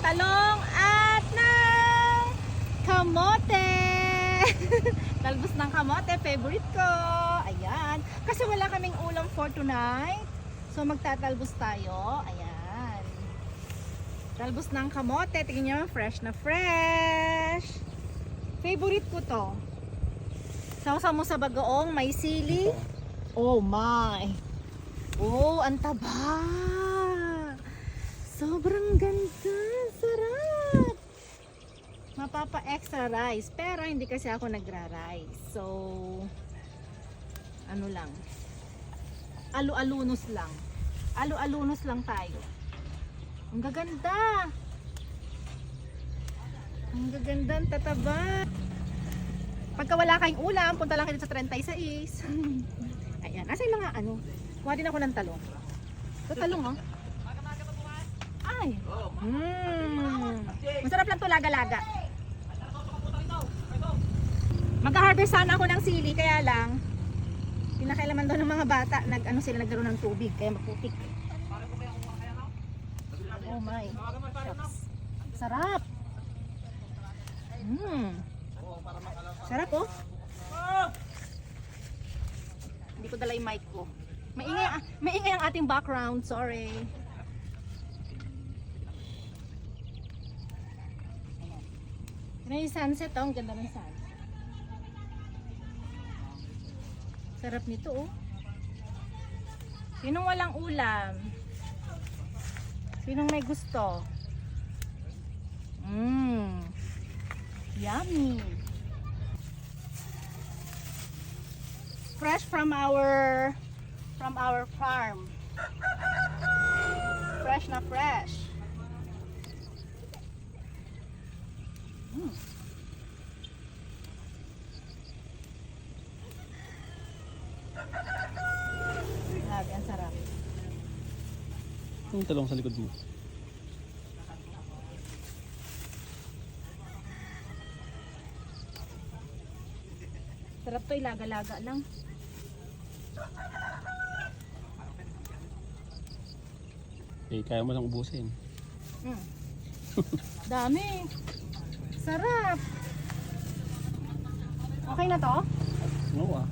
talong at ng kamote. Talbos ng kamote, favorite ko. Ayan. Kasi wala kaming ulam for tonight. So magtatalbos tayo. Ayan. Talbos ng kamote. Tingnan nyo, fresh na fresh. Favorite ko to. Sausaw mo sa bagoong, may sili. Oh my. Oh, ang taba. Sobrang ganda. Sarap. Mapapa-extra rice. Pero hindi kasi ako nagra-rice. So, ano lang. Alu-alunos lang. Alu-alunos lang tayo. Ang gaganda. Ang gaganda, ang tataba. Pagka wala kayong ulam, punta lang kayo sa 36. Ayan. Asa yung mga ano? Kuha din ako ng talong. Ito talong, oh. Ay. Masarap lang to laga-laga. Mag-harvest sana ako ng sili, kaya lang pinakailaman daw ng mga bata, naglaro ng tubig, kaya maputik. Oh my. Sarap. Sarap, oh. Hindi ko dala yung mic ko. Maingay ang ating background, sorry. Ano yung sunset, oh. Ang ganda ng sunset. Sarap nito, oh. Sinong walang ulam? Sinong may gusto? Yummy. Fresh from our farm. Fresh na fresh. Grabe, ang sarap. Yung talong sa likod mo. Sarap to, ilaga-laga lang. Eh, kaya mo lang ubusin. Dami. Sarap. Okay na to? Oo ah.